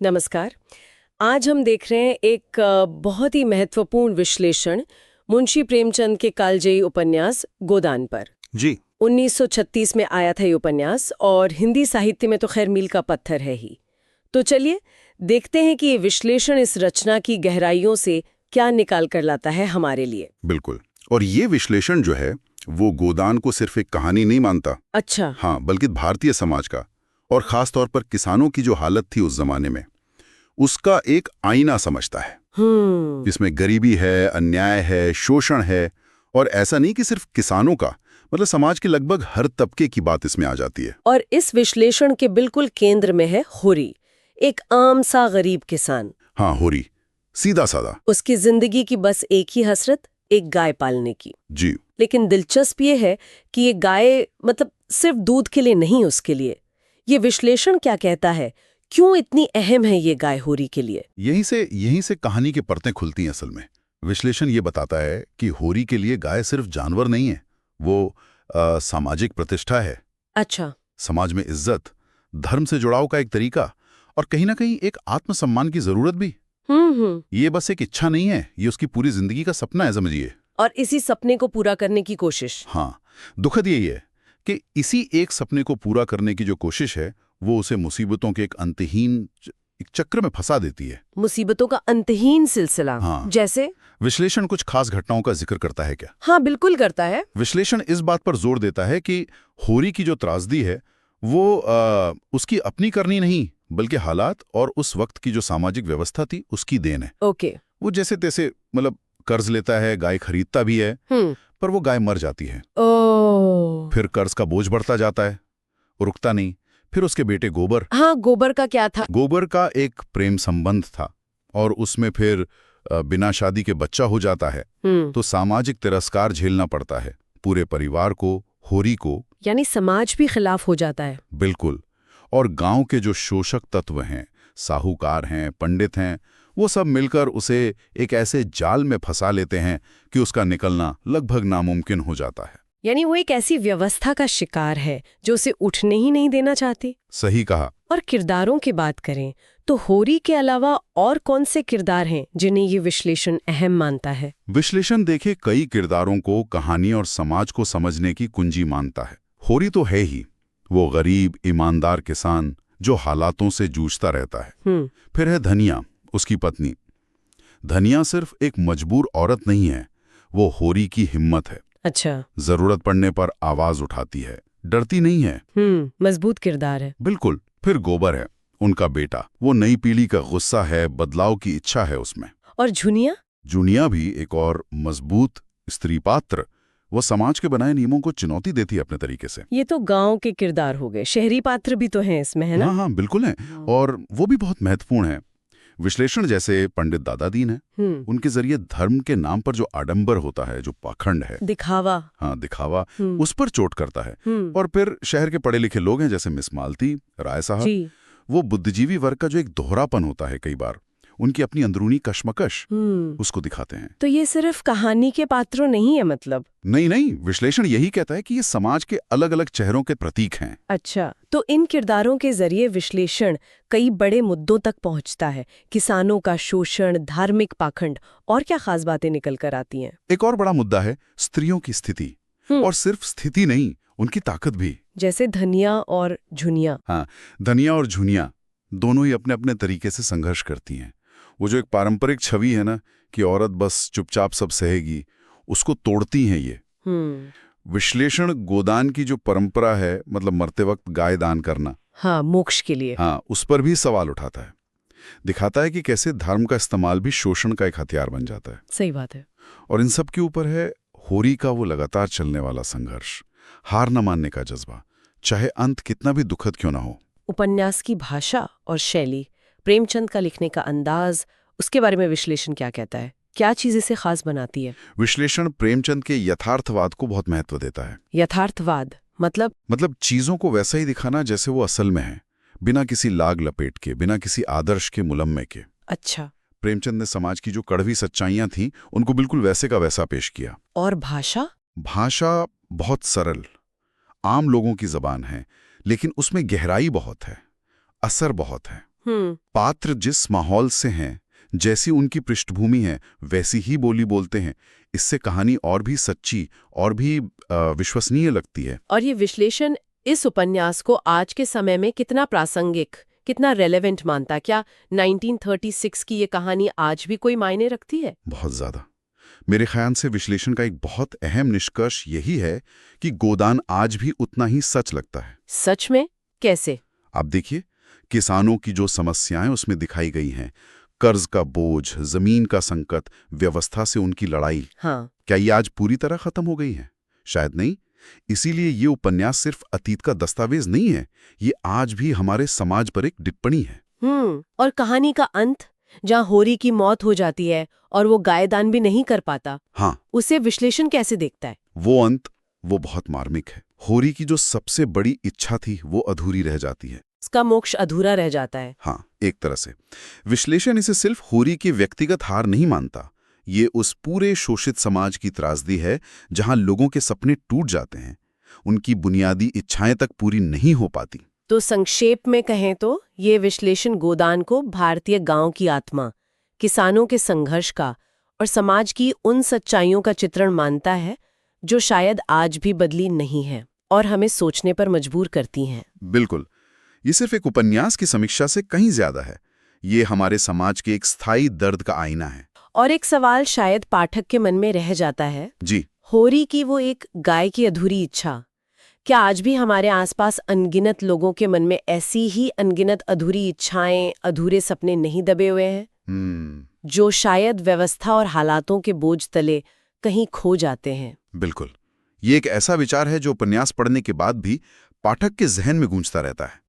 नमस्कार। आज हम देख रहे हैं एक बहुत ही महत्वपूर्ण विश्लेषण मुंशी प्रेमचंद के कालजयी उपन्यास गोदान पर। जी। 1936 में आया था ये उपन्यास और हिंदी साहित्य में तो खैर मील का पत्थर है ही। तो चलिए देखते हैं कि ये विश्लेषण इस रचना की गहराइयों से क्या निकाल कर लाता है हमारे लिए। बिल्कुल। और ये विश्लेषण जो है वो गोदान को सिर्फ एक कहानी नहीं मानता। अच्छा। हाँ, बल्कि भारतीय समाज का और खास तौर पर किसानों की जो हालत थी उस जमाने में, उसका एक आईना समझता है। इसमें गरीबी है, अन्याय है, शोषण है, और ऐसा नहीं कि सिर्फ किसानों का, मतलब समाज के लगभग हर तबके की बात इसमें आ जाती है। और इस विश्लेषण के बिल्कुल केंद्र में है होरी, एक आम सा गरीब किसान। हाँ, होरी, सीधा साधा। उसकी जिंदगी की बस एक ही हसरत, एक गाय पालने की। जी। लेकिन दिलचस्प ये है कि ये गाय मतलब सिर्फ दूध के लिए नहीं, उसके लिए ये विश्लेषण क्या कहता है, क्यों इतनी अहम है ये गाय होरी के लिए। यहीं से कहानी की परतें खुलती हैं। असल में विश्लेषण ये बताता है कि होरी के लिए गाय सिर्फ जानवर नहीं है, वो सामाजिक प्रतिष्ठा है। अच्छा। समाज में इज्जत, धर्म से जुड़ाव का एक तरीका, और कहीं ना कहीं एक आत्मसम्मान की जरूरत भी। ये बस एक इच्छा नहीं है, ये उसकी पूरी जिंदगी का सपना है, समझिए। और इसी सपने को पूरा करने की कोशिश। हाँ, दुखद यही है कि इसी एक सपने को पूरा करने की जो कोशिश है वो उसे मुसीबतों के एक अंतहीन एक चक्र में फंसा देती है। मुसीबतों का अंतहीन सिलसिला। हाँ। जैसे विश्लेषण कुछ खास घटनाओं का जिक्र करता है क्या? हाँ, बिल्कुल करता है। विश्लेषण इस बात पर जोर देता है कि होरी की जो त्रासदी है वो उसकी अपनी करनी नहीं, बल्कि हालात और उस वक्त की जो सामाजिक व्यवस्था थी उसकी देन है। ओके। वो जैसे तैसे मतलब कर्ज लेता है, गाय खरीदता भी है, पर वो गाय मर जाती है। फिर कर्ज का बोझ बढ़ता जाता है, रुकता नहीं। फिर उसके बेटे गोबर। हाँ, गोबर का क्या था? गोबर का एक प्रेम संबंध था, और उसमें फिर बिना शादी के बच्चा हो जाता है। तो सामाजिक तिरस्कार झेलना पड़ता है पूरे परिवार को, होरी को। यानी समाज भी खिलाफ हो जाता है। बिल्कुल। और गांव के जो शोषक तत्व हैं, साहूकार हैं, पंडित हैं, वो सब मिलकर उसे एक ऐसे जाल में फंसा लेते हैं कि उसका निकलना लगभग नामुमकिन हो जाता है। यानी वो एक ऐसी व्यवस्था का शिकार है जो उसे उठने ही नहीं देना चाहती। सही कहा। और किरदारों की बात करें तो होरी के अलावा और कौन से किरदार हैं जिन्हें ये विश्लेषण अहम मानता है? विश्लेषण देखे कई किरदारों को कहानी और समाज को समझने की कुंजी मानता है। होरी तो है ही, वो गरीब ईमानदार किसान जो हालातों से जूझता रहता है। फिर है धनिया, उसकी पत्नी। धनिया सिर्फ एक मजबूर औरत नहीं है, वो होरी की हिम्मत है। अच्छा। जरूरत पड़ने पर आवाज उठाती है, डरती नहीं है। मजबूत किरदार है। बिल्कुल। फिर गोबर है, उनका बेटा। वो नई पीढ़ी का गुस्सा है, बदलाव की इच्छा है उसमें। और झुनिया? जुनिया भी एक और मजबूत स्त्री पात्र। वो समाज के बनाए नियमों को चुनौती देती है अपने तरीके से। ये तो गांव के किरदार हो गए, शहरी पात्र भी तो हैं इसमें, है ना? हाँ हाँ, बिल्कुल है। और वो भी बहुत महत्वपूर्ण है। विश्लेषण जैसे पंडित दादादीन है, उनके जरिए धर्म के नाम पर जो आडंबर होता है, जो पाखंड है, दिखावा। हाँ, दिखावा, उस पर चोट करता है। और फिर शहर के पढ़े लिखे लोग हैं जैसे मिस मालती, राय साहब, वो बुद्धिजीवी वर्ग का जो एक दोहरापन होता है, कई बार उनकी अपनी अंदरूनी कश्मकश, उसको दिखाते हैं। तो ये सिर्फ कहानी के पात्रों नहीं है मतलब? नहीं, विश्लेषण यही कहता है कि ये समाज के अलग अलग चेहरों के प्रतीक हैं। अच्छा, तो इन किरदारों के जरिए विश्लेषण कई बड़े मुद्दों तक पहुंचता है। किसानों का शोषण, धार्मिक पाखंड, और क्या खास बातें निकल कर आती हैं? एक और बड़ा मुद्दा है स्त्रियों की स्थिति। और सिर्फ स्थिति नहीं, उनकी ताकत भी। जैसे धनिया और झुनिया। हाँ, धनिया और झुनिया दोनों ही अपने अपने तरीके से संघर्ष करती हैं। वो जो एक पारंपरिक छवि है ना कि औरत बस चुपचाप सब सहेगी, उसको तोड़ती हैं ये। विश्लेषण गोदान की जो परंपरा है, मतलब मरते वक्त गाय दान करना, हाँ, मोक्ष के लिए, हाँ, उस पर भी सवाल उठाता है। दिखाता है कि कैसे धर्म का इस्तेमाल भी शोषण का एक हथियार बन जाता है। सही बात है। और इन सब के ऊपर है होरी का वो लगातार चलने वाला संघर्ष, हार न मानने का जज्बा, चाहे अंत कितना भी दुखद क्यों ना हो। उपन्यास की भाषा और शैली, प्रेमचंद का लिखने का अंदाज, उसके बारे में विश्लेषण क्या कहता है? क्या चीज इसे खास बनाती है? विश्लेषण प्रेमचंद के यथार्थवाद को बहुत महत्व देता है। यथार्थवाद मतलब चीजों को वैसा ही दिखाना जैसे वो असल में है, बिना किसी लाग लपेट के, बिना किसी आदर्श के मुलम्मे के। अच्छा। प्रेमचंद ने समाज की जो कड़वी सच्चाइयां थीं उनको बिल्कुल वैसे का वैसा पेश किया। और भाषा बहुत सरल, आम लोगों की जबान है, लेकिन उसमें गहराई बहुत है, असर बहुत है। पात्र जिस माहौल से हैं, जैसी उनकी पृष्ठभूमि है, वैसी ही बोली बोलते हैं। इससे कहानी और भी सच्ची और भी विश्वसनीय लगती है। और ये विश्लेषण इस उपन्यास को आज के समय में कितना प्रासंगिक, कितना रेलेवेंट मानता? क्या 1936 की ये कहानी आज भी कोई मायने रखती है? बहुत ज्यादा। मेरे ख्याल से विश्लेषण का एक बहुत अहम निष्कर्ष यही है कि गोदान आज भी उतना ही सच लगता है। सच में? कैसे? आप देखिए, किसानों की जो समस्याएं उसमें दिखाई गई हैं, कर्ज का बोझ, जमीन का संकट, व्यवस्था से उनकी लड़ाई, हाँ। क्या ये आज पूरी तरह खत्म हो गई है? शायद नहीं। इसीलिए ये उपन्यास सिर्फ अतीत का दस्तावेज नहीं है, ये आज भी हमारे समाज पर एक टिप्पणी है। और कहानी का अंत, जहाँ होरी की मौत हो जाती है और वो गायदान भी नहीं कर पाता, हाँ, उसे विश्लेषण कैसे देखता है? वो अंत वो बहुत मार्मिक है। होरी की जो सबसे बड़ी इच्छा थी वो अधूरी रह जाती है। उसका मोक्ष अधूरा रह जाता है। हाँ, एक तरह से विश्लेषण इसे सिर्फ होरी की व्यक्तिगत हार नहीं मानता, ये उस पूरे शोषित समाज की त्रासदी है जहां लोगों के सपने टूट जाते हैं, उनकी बुनियादी इच्छाएं तक पूरी नहीं हो पाती। तो संक्षेप में कहें तो ये विश्लेषण गोदान को भारतीय गांव की आत्मा, किसानों के संघर्ष का और समाज की उन सच्चाइयों का चित्रण मानता है जो शायद आज भी बदली नहीं है और हमें सोचने पर मजबूर करती हैं। बिल्कुल, ये सिर्फ एक उपन्यास की समीक्षा से कहीं ज्यादा है। ये हमारे समाज के एक स्थायी दर्द का आईना है। और एक सवाल शायद पाठक के मन में रह जाता है, जी, होरी की वो एक गाय की अधूरी इच्छा, क्या आज भी हमारे आसपास अनगिनत लोगों के मन में ऐसी ही अनगिनत अधूरी इच्छाएं, अधूरे सपने नहीं दबे हुए हैं, जो शायद व्यवस्था और हालातों के बोझ तले कहीं खो जाते हैं? बिल्कुल, ये एक ऐसा विचार है जो उपन्यास पढ़ने के बाद भी पाठक के जहन में गूंजता रहता है।